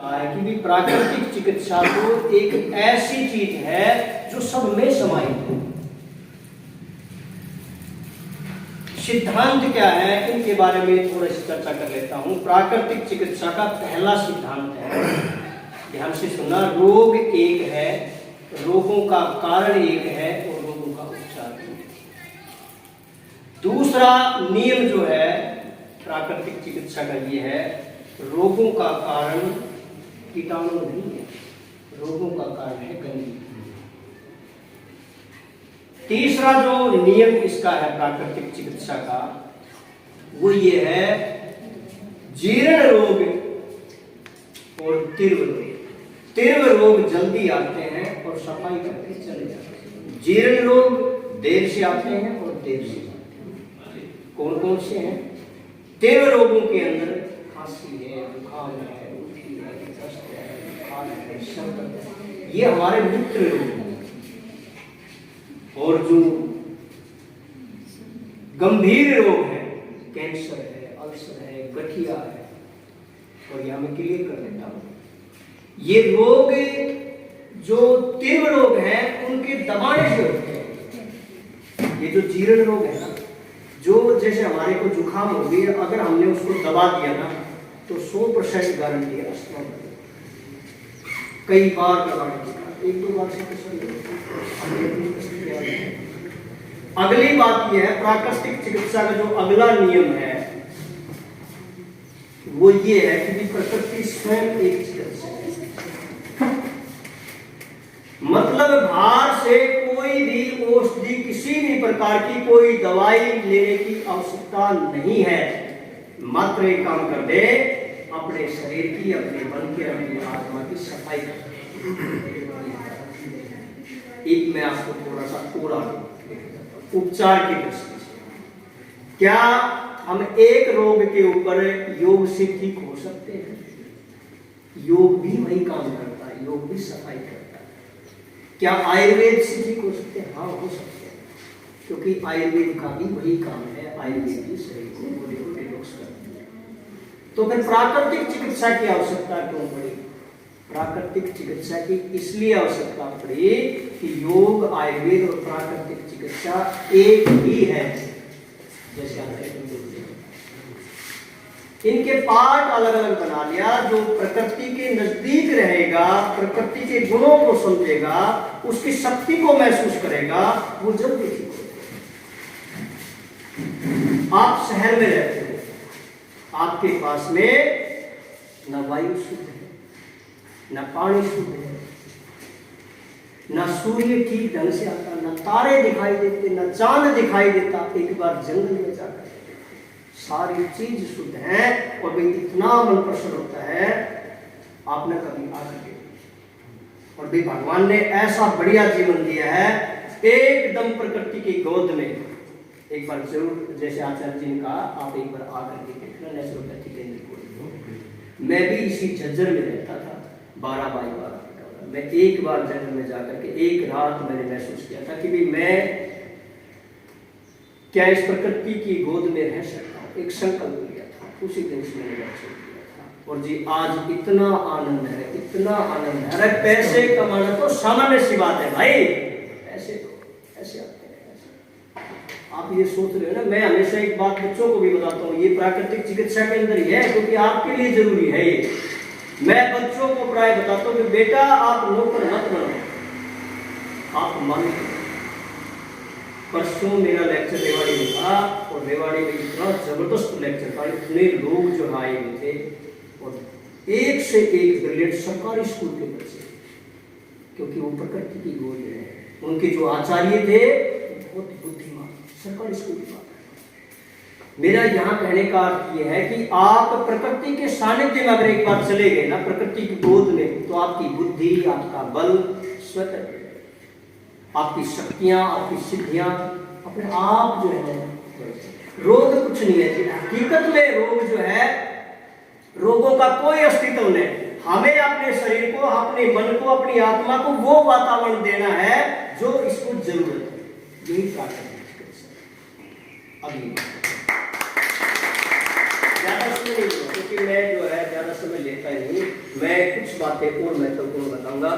कहा है कि भी प्राकृतिक चिकित्सा तो एक ऐसी चीज है जो सब में समाहित है। सिद्धांत क्या है, इनके बारे में थोड़ा सी चर्चा कर लेता हूं। प्राकृतिक चिकित्सा का पहला सिद्धांत है, ध्यान से सुनना, रोग एक है, रोगों का कारण एक है और रोगों का उपचार एक है। दूसरा नियम जो है प्राकृतिक चिकित्सा का ये है, रोगों का कारण कीटाणु नहीं है, रोगों का कारण है गंदगी। तीसरा जो नियम इसका है प्राकृतिक चिकित्सा का, वो ये है, जीर्ण रोग और तीव्र रोग। तीव्र रोग जल्दी आते हैं और सफाई करके चले जाते हैं, जीर्ण रोग देर से आते हैं और देर से जाते हैं। कौन कौन से हैं? तीव्र रोगों के अंदर खांसी है, जुकाम है, उल्टी है, दस्त है, बुखार है, संकट है, ये हमारे मित्र रोग हैं। और जो गंभीर रोग है, कैंसर है, अल्सर है, गठिया है, और यहां मैं क्लियर कर देता हूं, ये रोग जो तीव्र रोग हैं उनके दबाने से होते हैं। ये जो जीर्ण रोग है ना, जो जैसे हमारे को जुकाम हो गई, अगर हमने उसको दबा दिया ना तो 100% गारंटी है अस्थमा बनेगा। कई बार दबाने के एक दो बार से अगली बात यह है, प्राकृतिक चिकित्सा का जो अगला नियम है वो ये है कि प्रकृति स्वयं एक चिकित्सा है। मतलब बाहर से कोई भी औषधि, किसी भी प्रकार की कोई दवाई लेने की आवश्यकता नहीं है। मात्र एक काम कर दे, अपने शरीर की, अपने मन की, अपनी आत्मा की सफाई कर। एक मैं आपको थोड़ा सा पूरा उपचार की दृष्टि से, क्या हम एक रोग के ऊपर योग से ठीक हो सकते हैं? योग भी वही काम करता है, योग भी सफाई करता है। क्या आयुर्वेद से ठीक हो सकते हैं? हाँ, हो सकते हैं, क्योंकि आयुर्वेद का भी वही काम है, आयुर्वेद भी शरीर को बॉडी को डिटॉक्स करती है। तो फिर प्राकृतिक चिकित्सा की आवश्यकता क्यों पड़ी? प्राकृतिक चिकित्सा की इसलिए आवश्यकता पड़ी कि योग, आयुर्वेद और प्राकृतिक चिकित्सा एक ही है। जैसे आप इनके पार्ट अलग अलग बना लिया, जो प्रकृति के नजदीक रहेगा, प्रकृति के गुणों को समझेगा, उसकी शक्ति को महसूस करेगा, वो जल्दी ठीक हो। आप शहर में रहते हो, आपके पास में न वायु शुद्ध है, न पानी शुद्ध है, न सूर्य ठीक ढंग से आता, न तारे दिखाई देते, न चांद दिखाई देता। एक बार जंगल में जाकर सारी चीज शुद्ध है और भाई इतना मन प्रसन्न होता है, आपने कभी आकर के। और भाई भगवान ने ऐसा बढ़िया जीवन दिया है, एकदम प्रकृति की गोद में। एक बार जरूर, जैसे आचार्य जी ने कहा, आप एक बार आकर के देखना नेचुरोपैथी केंद्र को। मैं भी इसी झज्जर में रहता था, 12x12। मैं एक बार जंगल में जाकर के एक रात मैंने महसूस किया था कि भाई मैं क्या इस प्रकृति की गोद में रह सकता हूँ। एक संकल्प लिया था, उसी दिन से मैंने दर्शन किया था। और जी आज इतना आनंद है, इतना आनंद है। अरे पैसे कमाना तो सामान्य सी बात है भाई, पैसे तो ऐसे आते हैं, ऐसे। आप ये सोच रहे हो ना, मैं हमेशा एक बात बच्चों को भी बताता हूँ, ये प्राकृतिक चिकित्सा के अंदर ही है, क्योंकि आपके लिए जरूरी है ये। मैं बच्चों को प्राय बताता हूँ कि बेटा आप नौकर मत बनो, आप मालिक। परसों मेरा लेक्चर रेवाड़ी में था और रेवाड़ी में इतना जबरदस्त लेक्चर था, इतने लोग जो आए हुए थे और एक से एक ब्रिलियंट सरकारी स्कूल के बच्चे, क्योंकि वो प्रकृति की गोद में है। उनके जो आचार्य थे बहुत बुद्धिमान, सरकारी स्कूल की बात। मेरा यहाँ कहने का अर्थ ये है कि आप प्रकृति के सानिध्य में अगर एक बार चले गए ना, प्रकृति की गोद में, तो आपकी बुद्धि, आपका बल स्वतः, आपकी शक्तियां, आपकी सिद्धियां अपने आप जो है। रोग कुछ नहीं है, हकीकत में रोग जो है, रोगों का कोई अस्तित्व नहीं। हमें अपने शरीर को, अपने मन को, अपनी आत्मा को वो वातावरण देना है जो इसको जरूरत है। यही प्राकृतिक चिकित्सा। अगली ज्यादा समय नहीं, क्योंकि मैं जो है ज्यादा समय लेता ही नहीं। मैं कुछ बातें और महत्वपूर्ण बताऊंगा।